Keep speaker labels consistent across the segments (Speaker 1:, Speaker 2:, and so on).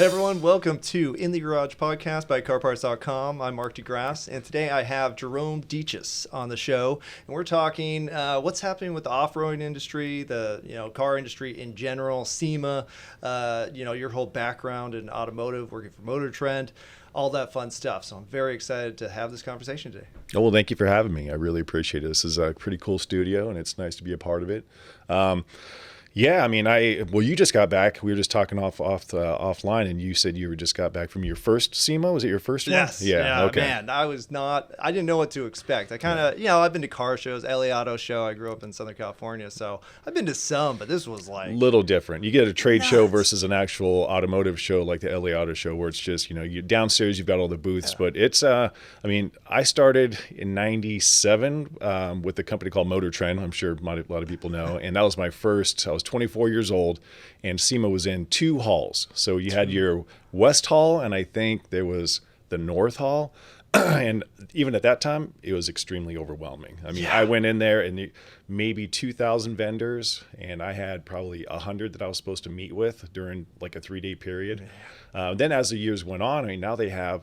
Speaker 1: Hey everyone, welcome to In the Garage Podcast by CarParts.com. I'm Mark DeGrasse, and today I have Jerome Dziechiasz on the show, and we're talking what's happening with the off-roading industry, the car industry in general, SEMA, your whole background in automotive, working for Motor Trend, all that fun stuff. So I'm very excited to have this conversation today.
Speaker 2: Oh, well, thank you for having me. I really appreciate it. This is a pretty cool studio, and it's nice to be a part of it. Yeah, I mean, you just got back. We were just talking offline, and you said you just got back from your first SEMA. Was it your first one?
Speaker 1: Yes. Yeah,
Speaker 2: okay.
Speaker 1: Man, I didn't know what to expect. I kind of, I've been to car shows, LA Auto Show. I grew up in Southern California, so I've been to some, but this was like
Speaker 2: little different. You get a trade
Speaker 1: nuts.
Speaker 2: show versus an actual automotive show like the LA Auto Show, where it's just, you downstairs, you've got all the booths, but it's, I started in 97 with a company called Motor Trend. I'm sure a lot of people know. And that was my first. I was 24 years old, and SEMA was in two halls. So you had your West Hall, and I think there was the North Hall. And even at that time, it was extremely overwhelming. I mean, I went in there and maybe 2,000 vendors, and I had probably 100 that I was supposed to meet with during like a 3-day period. Then as the years went on, now they have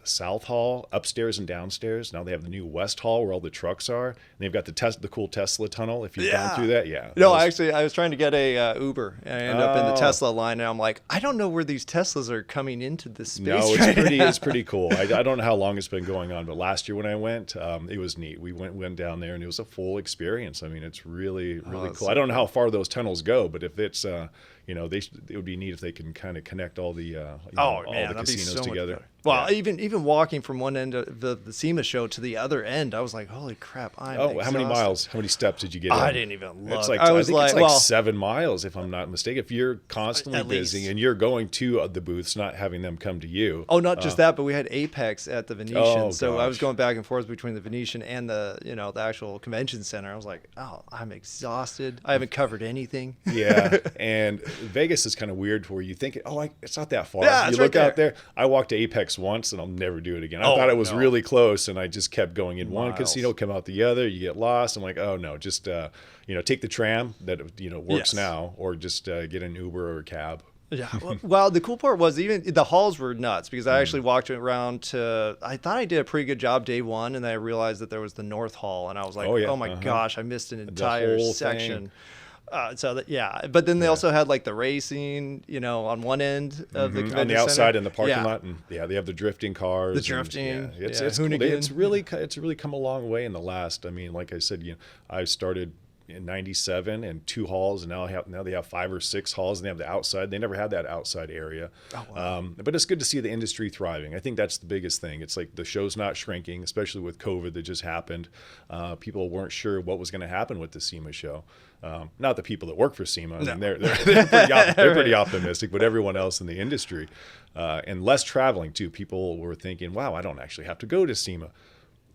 Speaker 2: South Hall upstairs and downstairs. Now they have the new West Hall where all the trucks are. And they've got the cool Tesla tunnel. If you've gone through that,
Speaker 1: No, actually, I was trying to get a Uber. I ended up in the Tesla line, and I'm like, I don't know where these Teslas are coming into this space.
Speaker 2: No, it's pretty cool. I don't know how long it's been going on, but last year when I went, it was neat. We went down there, and it was a full experience. I mean, it's really cool.
Speaker 1: So
Speaker 2: I don't know how far those tunnels go, but if it's it would be neat if they can kind of connect all the all the casinos
Speaker 1: so
Speaker 2: together.
Speaker 1: Well, even walking from one end of the SEMA show to the other end, I was like, holy crap, I'm exhausted.
Speaker 2: How many miles? How many steps did you get in?
Speaker 1: I didn't even look.
Speaker 2: It's I think it's like 7 miles, if I'm not mistaken. If you're constantly busy and you're going to the booths, not having them come to you.
Speaker 1: Oh, not just that, but we had Apex at the Venetian. So
Speaker 2: gosh.
Speaker 1: I was going back and forth between the Venetian and the actual convention center. I was like, oh, I'm exhausted. I haven't covered anything.
Speaker 2: Yeah, and Vegas is kind of weird where you think, it's not that far.
Speaker 1: Yeah,
Speaker 2: you look out there. I walked to Apex once, and I'll never do it again. I thought it was really close, and I just kept going in one casino, come out the other. You get lost. I'm like, oh no, just take the tram that works now, or just get an Uber or a cab.
Speaker 1: Yeah. Well, the cool part was even the halls were nuts because I actually walked around I thought I did a pretty good job day one, and then I realized that there was the North Hall, and I was like, oh my gosh, I missed an entire section.
Speaker 2: Thing.
Speaker 1: But then they also had like the racing, on one end of the convention
Speaker 2: on the outside
Speaker 1: center.
Speaker 2: in the parking lot, and they have the drifting cars.
Speaker 1: The drifting,
Speaker 2: it's cool. It's really come a long way in the last. I mean, like I said, I started in 97 and 2 halls, and now they have 5 or 6 halls, and they have the outside. They never had that outside area. Oh, wow. But it's good to see the industry thriving. I think that's the biggest thing. It's like the show's not shrinking, especially with COVID that just happened. People weren't sure what was going to happen with the SEMA show. Not the people that work for SEMA. I mean, they're pretty optimistic, but everyone else in the industry, and less traveling too. People were thinking, wow, I don't actually have to go to SEMA.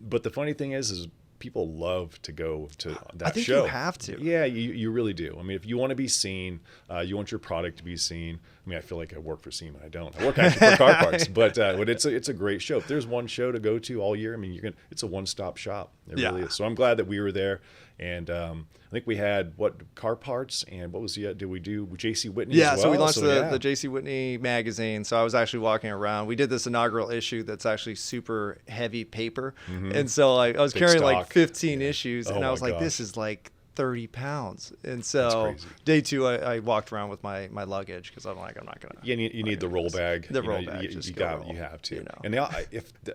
Speaker 2: But the funny thing is people love to go to that show.
Speaker 1: I think you have to.
Speaker 2: Yeah, you really do. I mean, if you want to be seen, you want your product to be seen. I mean, I feel like I work for SEMA. I don't. I work actually for CarParts, but it's a great show. If there's one show to go to all year, I mean, it's a one-stop shop. It really is. So I'm glad that we were there, and I think we had CarParts, and what was did we do JC Whitney?
Speaker 1: Yeah,
Speaker 2: as well?
Speaker 1: so we launched the JC Whitney magazine. So I was actually walking around. We did this inaugural issue that's actually super heavy paper, and so I was carrying like 15 issues, and I was like, this is like 30 pounds. And so day 2, I walked around with my luggage because I'm like, I'm not going to.
Speaker 2: Yeah, you need the roll bag.
Speaker 1: The roll bag.
Speaker 2: You have to. And I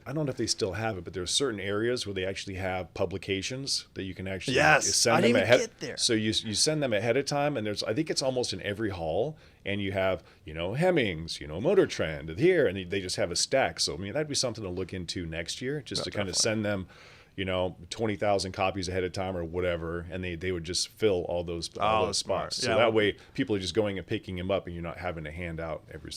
Speaker 2: don't know if they still have it, but there's certain areas where they actually have publications that you can actually send them ahead. Get there. So you send them ahead of time, and I think it's almost in every hall, and you have, Hemmings, Motor Trend here, and they just have a stack. So, I mean, that'd be something to look into next year, just to kind of send them 20,000 copies ahead of time or whatever, and they would just fill all those spots. So that way people are just going and picking them up, and you're not having to hand out every.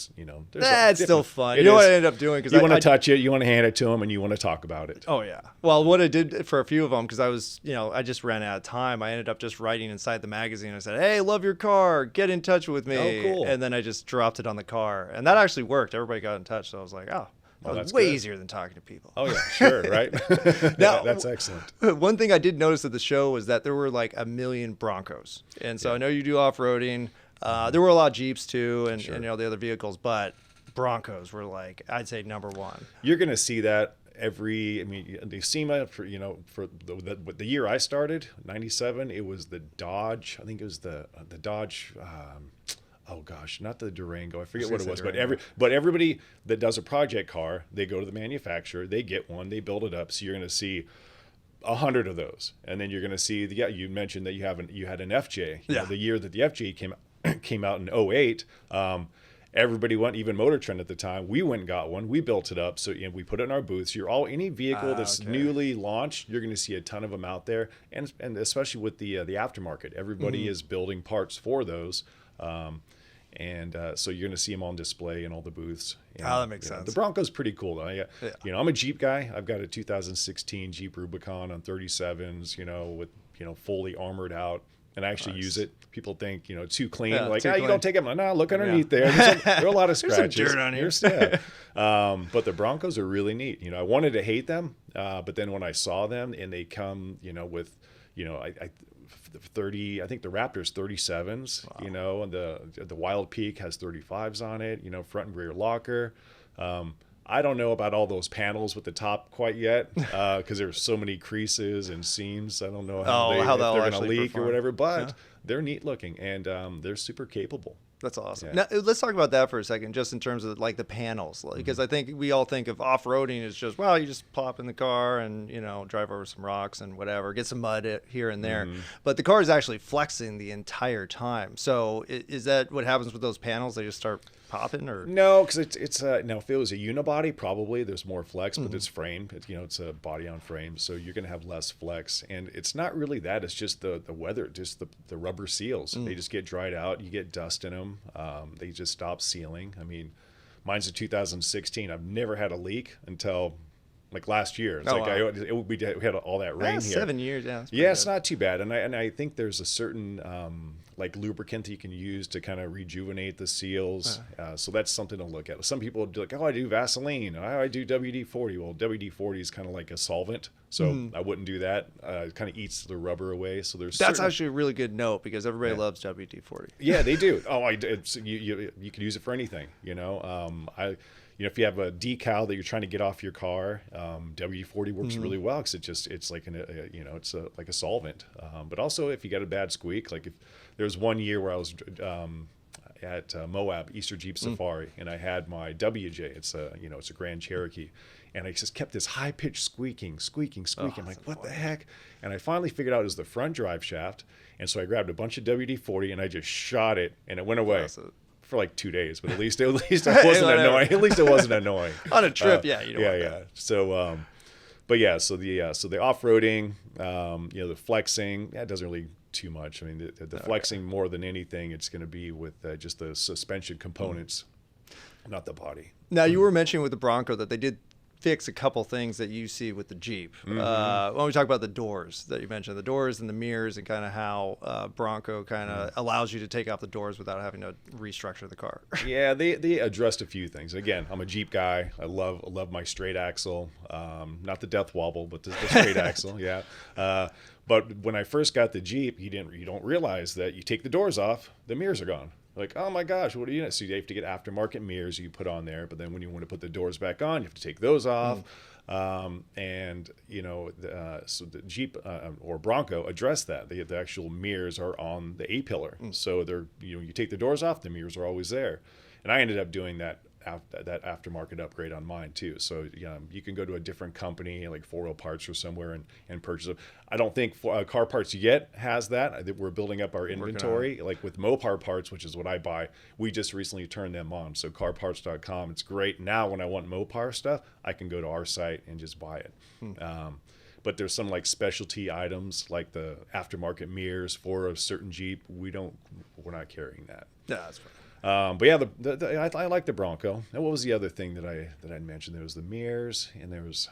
Speaker 1: That's still fun. You know what I ended up doing? Because
Speaker 2: you want to touch it, you want to hand it to them, and you want to talk about it.
Speaker 1: Oh yeah. Well, what I did for a few of them, because I was, I just ran out of time. I ended up just writing inside the magazine. I said, "Hey, love your car. Get in touch with me."
Speaker 2: Oh, cool.
Speaker 1: And then I just dropped it on the car, and that actually worked. Everybody got in touch, so I was like, oh. That was way easier than talking to people.
Speaker 2: Oh, yeah, sure, right?
Speaker 1: Now,
Speaker 2: that's excellent.
Speaker 1: One thing I did notice at the show was that there were like 1 million Broncos. And so I know you do off-roading. There were a lot of Jeeps too, and,
Speaker 2: Sure.
Speaker 1: and the other vehicles, but Broncos were like, I'd say number one.
Speaker 2: You're going to see that the SEMA for the year I started, 97, it was the Dodge. I think it was the Dodge. Oh gosh, not the Durango. I forget what it was, but everybody that does a project car, they go to the manufacturer, they get one, they build it up. So you're going to see 100 of those, and then you're going to see you mentioned that you had an FJ. The year that the FJ came out in 08. Everybody went, even Motor Trend at the time. We went and got one. We built it up, so we put it in our booths. Any vehicle that's newly launched, you're going to see a ton of them out there, and especially with the aftermarket, everybody is building parts for those, so you're going to see them on display in all the booths. And,
Speaker 1: that makes sense.
Speaker 2: The Bronco's pretty cool though. I'm a Jeep guy. I've got a 2016 Jeep Rubicon on 37s, with fully armored out. And I actually use it. People think, too clean.
Speaker 1: Yeah,
Speaker 2: like,
Speaker 1: too
Speaker 2: you
Speaker 1: clean.
Speaker 2: don't take it. No, look underneath there. There are a lot of scratches.
Speaker 1: There's some dirt on here.
Speaker 2: But the Broncos are really neat. I wanted to hate them, but then when I saw them and they come, with, I 30. I think the Raptor's 37s. Wow. And the Wild Peak has 35s on it. Front and rear locker. I don't know about all those panels with the top quite yet, because there's so many creases and seams. I don't know how they're going to leak or whatever, but they're neat looking, and they're super capable.
Speaker 1: That's awesome.
Speaker 2: Yeah.
Speaker 1: Now, let's talk about that for a second, just in terms of like the panels, because I think we all think of off-roading as just, you just plop in the car and, drive over some rocks and whatever, get some mud here and there. But the car is actually flexing the entire time. So is that what happens with those panels? They just start popping, or?
Speaker 2: No, because it's now if it was a unibody, probably there's more flex, but it's framed. It's a body on frame, so you're going to have less flex. And it's not really that. It's just the weather, just the rubber seals. They just get dried out. You get dust in them. They just stop sealing. Mine's a 2016. I've never had a leak until like last year. It's we had all that rain here.
Speaker 1: 7 years, yeah.
Speaker 2: It's not too bad. And I think there's a certain like lubricant that you can use to kind of rejuvenate the seals. So that's something to look at. Some people would be like, I do Vaseline. I do WD-40. Well, WD-40 is kind of like a solvent. So I wouldn't do that. It kind of eats the rubber away. So that's
Speaker 1: actually a really good note, because everybody loves WD-40.
Speaker 2: Yeah, they do. You can use it for anything. If you have a decal that you're trying to get off your car, WD-40 works really well, because it's like it's like a solvent. But also if you got a bad squeak, like if there was one year where I was at Moab Easter Jeep Safari, and I had my WJ. It's a Grand Cherokee, and I just kept this high pitched squeaking. I'm like, what the heck? And I finally figured out it was the front drive shaft, and so I grabbed a bunch of WD-40 and I just shot it, and it went away. For like 2 days, but at least it wasn't annoying. At least it wasn't annoying.
Speaker 1: On a trip, you don't want that.
Speaker 2: So, so the off-roading, the flexing, it doesn't really too much. The flexing more than anything, it's going to be with just the suspension components, not the body.
Speaker 1: Now, you were mentioning with the Bronco that they did fix a couple things that you see with the Jeep. When we talk about the doors that you mentioned, the doors and the mirrors, and kind of how Bronco kind of allows you to take off the doors without having to restructure the car.
Speaker 2: Yeah, they addressed a few things. Again, I'm a Jeep guy. I love my straight axle, not the death wobble, but the straight axle. Yeah. But when I first got the Jeep, you don't realize that you take the doors off, the mirrors are gone. Like, oh my gosh, what are you doing? So you have to get aftermarket mirrors you put on there, but then when you want to put the doors back on, you have to take those off. So the Jeep or Bronco addressed that. The actual mirrors are on the A-pillar. So they're, you take the doors off, the mirrors are always there. And I ended up doing that aftermarket upgrade on mine too. So you can go to a different company like 4 Wheel Parts or somewhere and purchase them. I don't think CarParts yet has that. We're building up our inventory. Like with Mopar parts, which is what I buy, we just recently turned them on. So CarParts.com, it's great. Now when I want Mopar stuff, I can go to our site and just buy it. But there's some like specialty items like the aftermarket mirrors for a certain Jeep. We're not carrying that.
Speaker 1: Yeah, that's fine.
Speaker 2: But yeah, I like the Bronco. And what was the other thing that I mentioned? There was the mirrors, and there was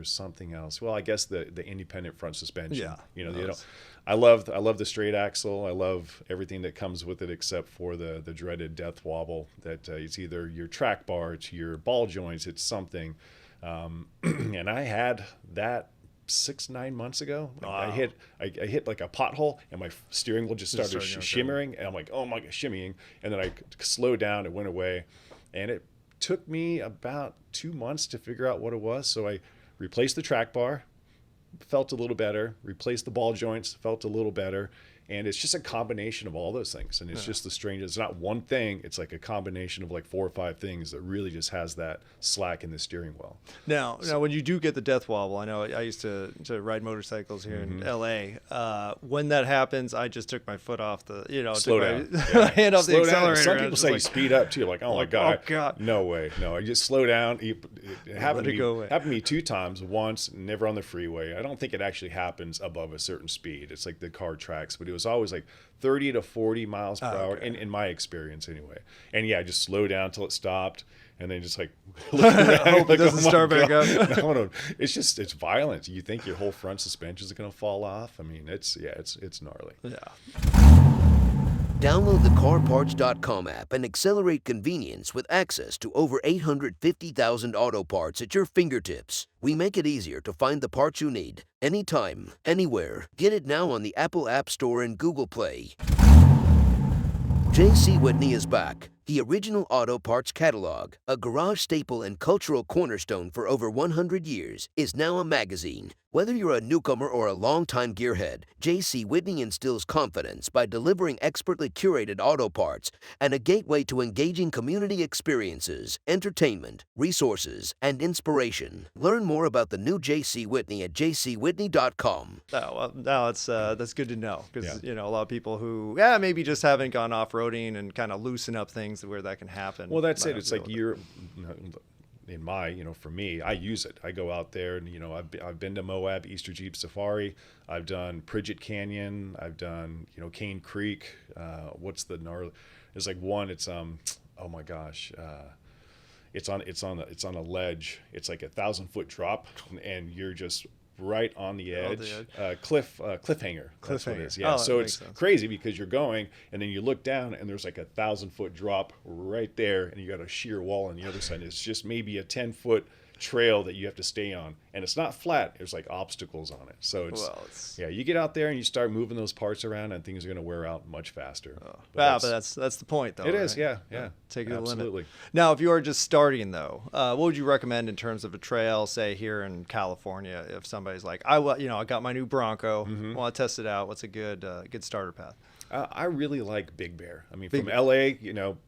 Speaker 2: something else. Well, I guess the independent front suspension. Yeah. I love the straight axle. I love everything that comes with it, except for the dreaded death wobble. That it's either your track bar, it's your ball joints, it's something. And I had that 6-9 months ago.
Speaker 1: Wow.
Speaker 2: I hit like a pothole, and my steering wheel just started shimmering, and I'm like, oh my god, shimmying, and then I slowed down, it went away, and it took me about 2 months to figure out what it was. So I replaced the track bar, felt a little better, replaced the ball joints, felt a little better. And it's just a combination of all those things. And it's just the strangest. It's not one thing. It's like a combination of like 4 or 5 things that really just has that slack in the steering wheel.
Speaker 1: Now, when you do get the death wobble, I know I used to ride motorcycles here in LA. When that happens, I just took my foot off the,
Speaker 2: slow down.
Speaker 1: Hand off the accelerator.
Speaker 2: Some people say you speed up too. Like, oh my God.
Speaker 1: Oh God.
Speaker 2: No way. No, I just slow down. It happened to me 2 times. Once, never on the freeway. I don't think it actually happens above a certain speed. It's like the car tracks, but it was always like 30 to 40 miles per hour in my experience anyway. And yeah, I just slow down till it stopped, and then just like look around,
Speaker 1: hope it doesn't start back up.
Speaker 2: No, it's violent. You think your whole front suspension is going to fall off. I mean, it's gnarly.
Speaker 1: Yeah.
Speaker 3: Download the CarParts.com app and accelerate convenience with access to over 850,000 auto parts at your fingertips. We make it easier to find the parts you need, anytime, anywhere. Get it now on the Apple App Store and Google Play. J.C. Whitney is back. The original auto parts catalog, a garage staple and cultural cornerstone for over 100 years, is now a magazine. Whether you're a newcomer or a longtime gearhead, J.C. Whitney instills confidence by delivering expertly curated auto parts and a gateway to engaging community experiences, entertainment, resources, and inspiration. Learn more about the new J.C. Whitney at jcwhitney.com.
Speaker 1: Oh, well, that's good to know, because a lot of people who maybe just haven't gone off-roading and kind of loosen up things where that can happen.
Speaker 2: Well, that's it. It's like for me, I use it. I go out there and, I've been to Moab, Easter Jeep Safari. I've done Pridget Canyon. I've done, Cane Creek. What's the gnarly? There's like one, it's, oh my gosh. It's on a ledge. It's like 1,000-foot drop, and you're just right on the edge. Cliffhanger. That's what it is. Yeah. So it's crazy because you're going, and then you look down, and there's like 1,000-foot drop right there, and you got a sheer wall on the other side. It's just maybe a 10-foot trail that you have to stay on, and it's not flat. There's like obstacles on it. So you get out there and you start moving those parts around, and things are going to wear out much faster.
Speaker 1: But that's the point, though.
Speaker 2: It is.
Speaker 1: Right?
Speaker 2: Yeah.
Speaker 1: Take it to the limit.
Speaker 2: Absolutely.
Speaker 1: Now, if you are just starting, though, what would you recommend in terms of a trail, say here in California? If somebody's like, I got my new Bronco, want to test it out. What's a good starter path?
Speaker 2: I really like Big Bear. I mean, from LA,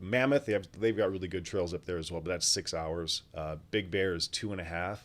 Speaker 2: Mammoth, they've got really good trails up there as well, but that's 6 hours. Big Bear is 2.5.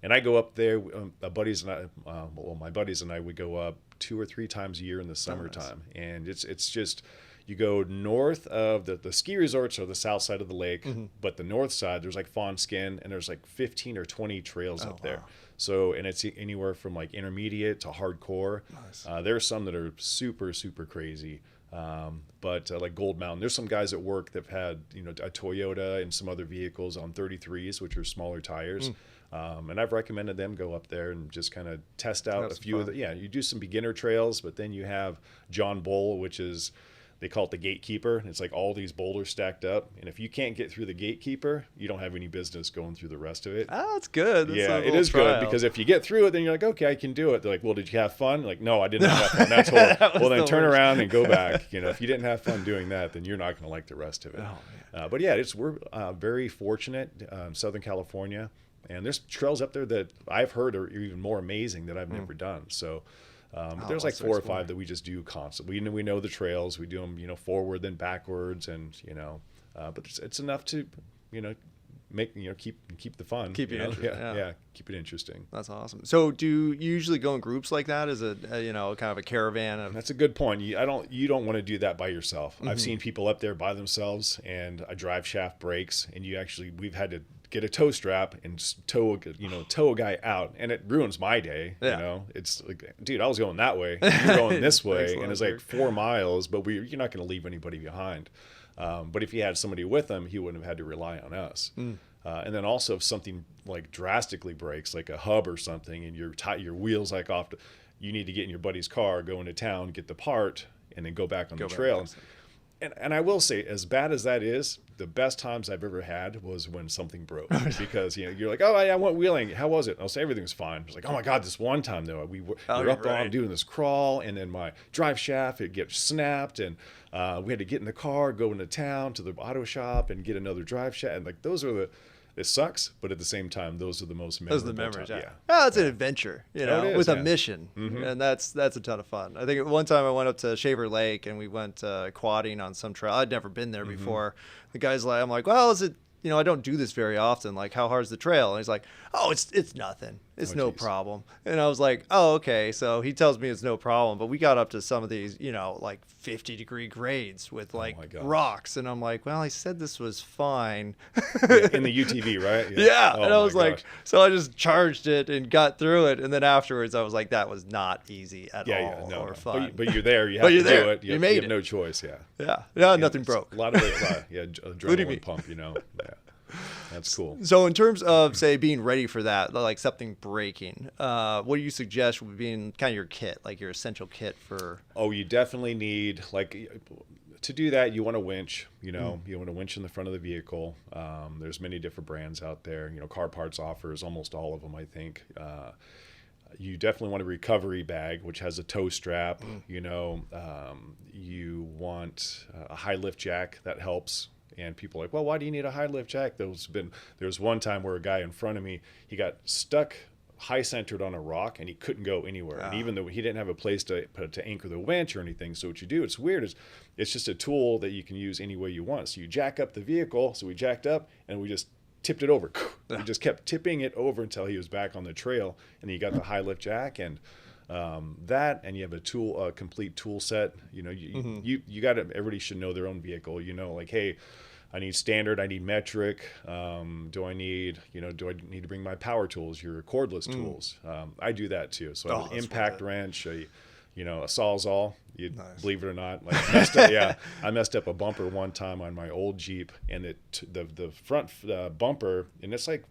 Speaker 2: And I go up there, my buddies and I would go up 2 or 3 times a year in the summertime. Oh, nice. And it's just, you go north of the ski resorts are the south side of the lake, but the north side, there's like Fawn Skin, and there's like 15 or 20 trails up there. So, and it's anywhere from like intermediate to hardcore. Nice. There are some that are super, super crazy. But like Gold Mountain, there's some guys at work that've had, a Toyota and some other vehicles on 33s, which are smaller tires. And I've recommended them go up there and just kind of test out a few of the, you do some beginner trails, but then you have John Bull, which is, they call it the gatekeeper. It's like all these boulders stacked up. And if you can't get through the gatekeeper, you don't have any business going through the rest of it.
Speaker 1: Oh, that's good.
Speaker 2: It is good, because if you get through it, then you're like, okay, I can do it. They're like, well, did you have fun? Like, no, I didn't have fun. That's horrible. Well, then turn around and go back. If you didn't have fun doing that, then you're not going to like the rest of it. But yeah, we're very fortunate in Southern California. And there's trails up there that I've heard are even more amazing that I've never done. So there's like 4 or 5 that we just do constantly. We know the trails. We do them, forward then backwards, and but it's enough to, make keep the fun.
Speaker 1: Keep it interesting.
Speaker 2: Keep it interesting.
Speaker 1: That's awesome. So do you usually go in groups like that? Is it kind of a caravan?
Speaker 2: That's a good point. You don't want to do that by yourself. I've seen people up there by themselves, and a drive shaft breaks, and we've had to get a tow strap and just tow a guy out, and it ruins my day. It's like, dude, I was going that way, you're going this way, and it's like 4 miles, but you're not going to leave anybody behind. But if you had somebody with them, he wouldn't have had to rely on us. And then also if something like drastically breaks, like a hub or something, and your wheels like off, you need to get in your buddy's car, go into town, get the part, and then go back on the trail. And I will say, as bad as that is, the best times I've ever had was when something broke. Because you're like, oh, I went wheeling. How was it? I'll say everything's fine. It's like, oh my God, this one time though, we were up on doing this crawl, and then my drive shaft it gets snapped, and we had to get in the car, go into town to the auto shop, and get another drive shaft. And like those are it sucks, but at the same time, those are the most memorable.
Speaker 1: Those are the memories,
Speaker 2: times.
Speaker 1: yeah. Oh, it's an adventure, with a mission,
Speaker 2: Mm-hmm.
Speaker 1: and that's a ton of fun. I think at one time I went up to Shaver Lake and we went quadding on some trail. I'd never been there before. The guy's like, I'm like, well, is it? I don't do this very often. Like, how hard's the trail? And he's like, oh, it's nothing. It's no problem. And I was like, oh, okay. So he tells me it's no problem. But we got up to some of these, like 50-degree grades with like rocks. And I'm like, well, I said this was fine.
Speaker 2: In the UTV, right?
Speaker 1: Yeah.
Speaker 2: Oh,
Speaker 1: and I was like, so I just charged it and got through it. And then afterwards I was like, that was not easy at all or fun.
Speaker 2: But you're there. You have to do it. You
Speaker 1: made
Speaker 2: have
Speaker 1: it.
Speaker 2: no choice.
Speaker 1: Yeah. No, nothing broke.
Speaker 2: A lot of it, adrenaline pump, Yeah. That's cool.
Speaker 1: So in terms of, say, being ready for that, like something breaking, what do you suggest would be in kind of your kit, like your essential kit for?
Speaker 2: Oh, you definitely need, to do that, you want a winch, you want a winch in the front of the vehicle. There's many different brands out there. CarParts offers almost all of them, I think. You definitely want a recovery bag, which has a tow strap. You want a high lift jack that helps. And people are like, well, why do you need a high lift jack? There was one time where a guy in front of me, he got stuck high centered on a rock and he couldn't go anywhere. And even though he didn't have a place to anchor the winch or anything, so what you do, it's weird, is it's just a tool that you can use any way you want. So you jack up the vehicle. So we jacked up and we just tipped it over. We just kept tipping it over until he was back on the trail. And then you got the high lift jack and that, and you have a complete tool set. You got to, everybody should know their own vehicle. Like, hey, I need standard, I need metric. Do I need to bring my power tools, your cordless tools? I do that too. So I have an impact wrench, a Sawzall. Believe it or not, I messed up a bumper one time on my old Jeep, and the front bumper, and it's like,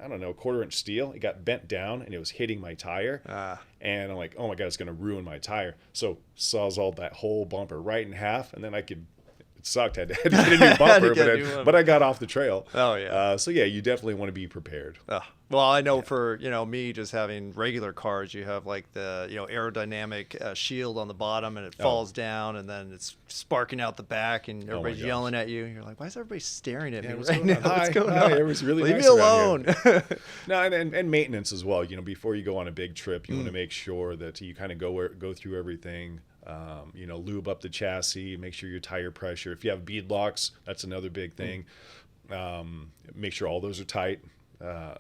Speaker 2: I don't know, 1/4-inch steel. It got bent down and it was hitting my tire. And I'm like, oh my God, it's going to ruin my tire. So Sawzalled that whole bumper right in half, and then it sucked. I had to get a new bumper, but I got off the trail.
Speaker 1: Oh, yeah.
Speaker 2: So yeah, you definitely want to be prepared.
Speaker 1: Well, I know for, me just having regular cars, you have like the, aerodynamic shield on the bottom, and it falls down, and then it's sparking out the back, and everybody's yelling at you. You're like, why is everybody staring at me right now? What's going on?
Speaker 2: It was really
Speaker 1: Leave
Speaker 2: nice
Speaker 1: me alone.
Speaker 2: No, and maintenance as well. Before you go on a big trip, you want to make sure that you kind of go through everything. Lube up the chassis, make sure your tire pressure. If you have bead locks, that's another big thing. Make sure all those are tight.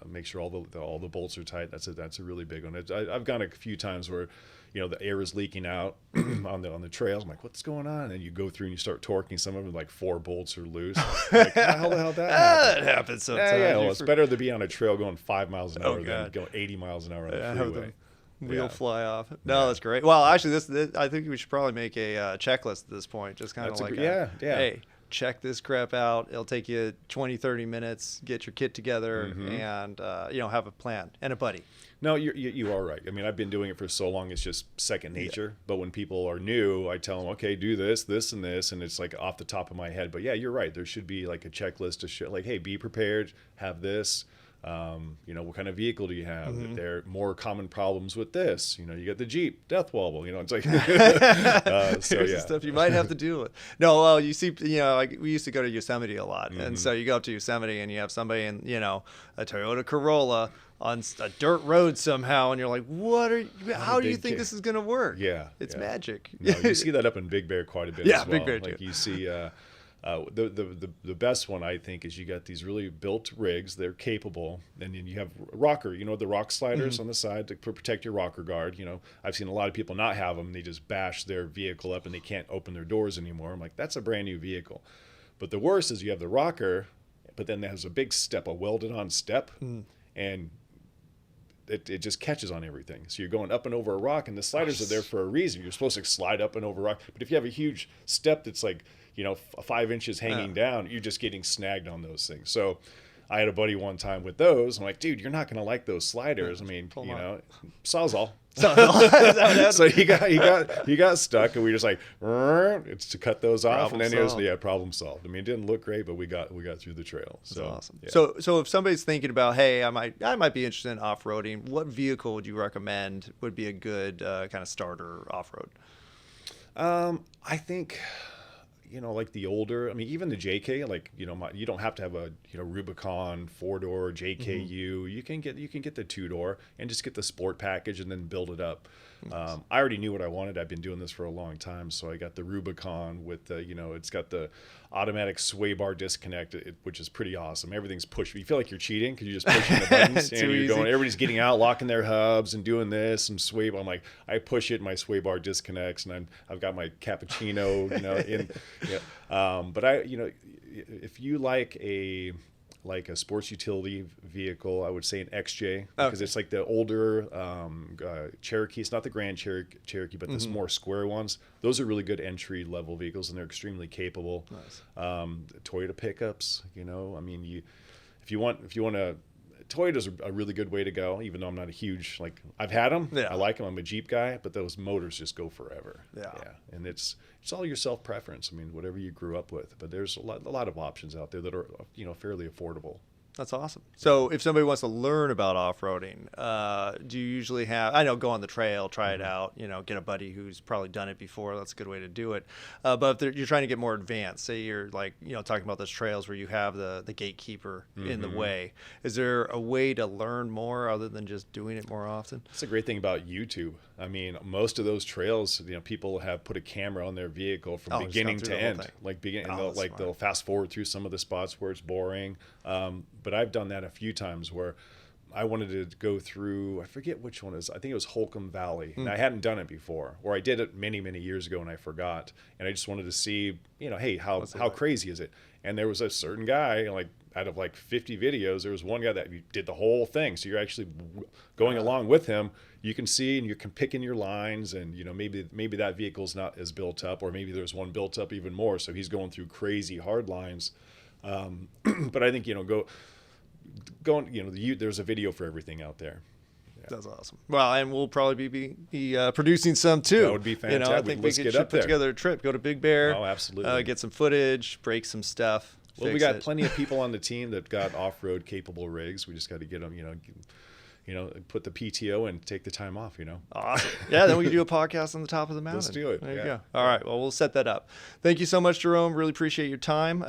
Speaker 2: Make sure all the bolts are tight. That's a really big one. I've gone a few times where, the air is leaking out on the trails. I'm like, what's going on? And then you go through and you start torquing. Some of them, like 4 bolts are loose. Like, how the hell did that happen?
Speaker 1: That happens sometimes.
Speaker 2: Well, it's better to be on a trail going 5 miles an hour than going 80 miles an hour on the freeway.
Speaker 1: Wheel fly off. No, that's great. Well, actually, this I think we should probably make a checklist at this point. Just kind of like, hey, check this crap out. It'll take you 20, 30 minutes. Get your kit together and have a plan and a buddy.
Speaker 2: No, you are right. I mean, I've been doing it for so long; it's just second nature. But when people are new, I tell them, okay, do this, this, and this, and it's like off the top of my head. But yeah, you're right. There should be like a checklist to show, like, hey, be prepared, have this. What kind of vehicle do you have? If there are more common problems with this, you got the Jeep death wobble, it's like,
Speaker 1: Here's the stuff you might have to deal with. No, well, you see, like we used to go to Yosemite a lot. And so you go up to Yosemite and you have somebody in, a Toyota Corolla on a dirt road somehow. And you're like, how do you think this is going to work?
Speaker 2: Yeah.
Speaker 1: It's magic.
Speaker 2: No, you see that up in Big Bear quite a bit as well.
Speaker 1: Big Bear
Speaker 2: like
Speaker 1: too.
Speaker 2: You see, the best one, I think, is you got these really built rigs. They're capable, and then you have rocker. The rock sliders on the side to protect your rocker guard. I've seen a lot of people not have them. They just bash their vehicle up and they can't open their doors anymore. I'm like, that's a brand new vehicle. But the worst is you have the rocker, but then there's a big step, a welded on step, and it just catches on everything. So you're going up and over a rock, and the sliders are there for a reason. You're supposed to slide up and over rock. But if you have a huge step that's like, 5 inches hanging down, you're just getting snagged on those things. So I had a buddy one time with those. I'm like, dude, you're not going to like those sliders. I mean, Sawzall. So he got stuck, and we just like, it's to cut those off, and then it was problem solved. I mean, it didn't look great, but we got through the trail. So
Speaker 1: that's awesome.
Speaker 2: Yeah.
Speaker 1: So if somebody's thinking about, hey, I might be interested in off-roading, what vehicle would you recommend would be a good kind of starter off-road?
Speaker 2: I think, like the older, I mean, even the JK, like, you don't have to have a, Rubicon 4-door JKU. You can get the 2-door and just get the sport package and then build it up. Nice. I already knew what I wanted. I've been doing this for a long time. So I got the Rubicon with the, it's got the automatic sway bar disconnect, which is pretty awesome. Everything's pushed. You feel like you're cheating because you're just pushing the buttons and you're going, everybody's getting out, locking their hubs and doing this and sway bar. I'm like, I push it and my sway bar disconnects, and I've got my cappuccino, in. Yeah. But if you like a sports utility vehicle, I would say an XJ, because it's like the older Cherokee. It's not the Grand Cherokee, but the more square ones. Those are really good entry level vehicles, and they're extremely capable. Nice. Toyota pickups, I mean, if you want to. Toyota's a really good way to go, even though I'm not a huge, I've had them. Yeah. I like them. I'm a Jeep guy, but those motors just go forever. Yeah. And it's all your self-preference. I mean, whatever you grew up with. But there's a lot of options out there that are, fairly affordable.
Speaker 1: That's awesome. So if somebody wants to learn about off-roading, do you usually have, I know, go on the trail, try it out, get a buddy who's probably done it before. That's a good way to do it. But if you're trying to get more advanced, say you're talking about those trails where you have the gatekeeper in the way, is there a way to learn more other than just doing it more often?
Speaker 2: That's a great thing about YouTube. I mean, most of those trails, people have put a camera on their vehicle from beginning to end. They'll fast forward through some of the spots where it's boring. But I've done that a few times where I wanted to go through, I forget which one it is. I think it was Holcomb Valley. And I hadn't done it before, or I did it many, many years ago and I forgot. And I just wanted to see, hey, how crazy is it? And there was a certain guy, out of 50 videos, there was one guy that did the whole thing. So you're actually going along with him. You can see and you can pick in your lines, and maybe that vehicle's not as built up, or maybe there's one built up even more. So he's going through crazy hard lines. But I think there's a video for everything out there. Yeah.
Speaker 1: That's awesome. Well, and we'll probably be producing some too.
Speaker 2: That would be fantastic.
Speaker 1: I think we should put together a trip, go to Big Bear.
Speaker 2: Oh, absolutely.
Speaker 1: Get some footage, break some stuff.
Speaker 2: Well, we got plenty of people on the team that got off-road capable rigs. We just got to get them, put the PTO and take the time off,
Speaker 1: Awesome. Yeah, then we can do a podcast on the top of the mountain.
Speaker 2: Let's do it.
Speaker 1: There you go. All right. Well, we'll set that up. Thank you so much, Jerome. Really appreciate your time.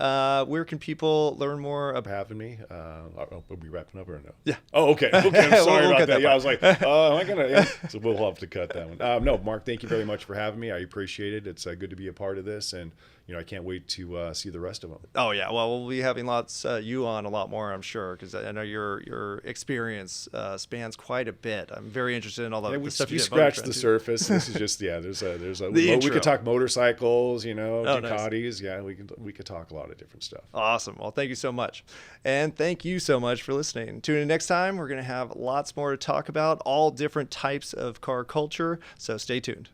Speaker 1: Where can people learn more about
Speaker 2: having me? Are we wrapping up or no?
Speaker 1: Yeah.
Speaker 2: Oh, okay. Okay. I'm sorry about that. Yeah, I was like, am I going to? Yeah. So we'll have to cut that one. No, Mark, thank you very much for having me. I appreciate it. It's good to be a part of this, and I can't wait to see the rest of them.
Speaker 1: Oh yeah, well, we'll be having you on a lot more, I'm sure, because I know your experience spans quite a bit. I'm very interested in all the stuff you did.
Speaker 2: Scratched the surface. This is just there's a we could talk motorcycles, Ducatis. Nice. Yeah, we could talk a lot of different stuff.
Speaker 1: Awesome. Well, thank you so much, and thank you so much for listening. Tune in next time. We're going to have lots more to talk about, all different types of car culture. So stay tuned.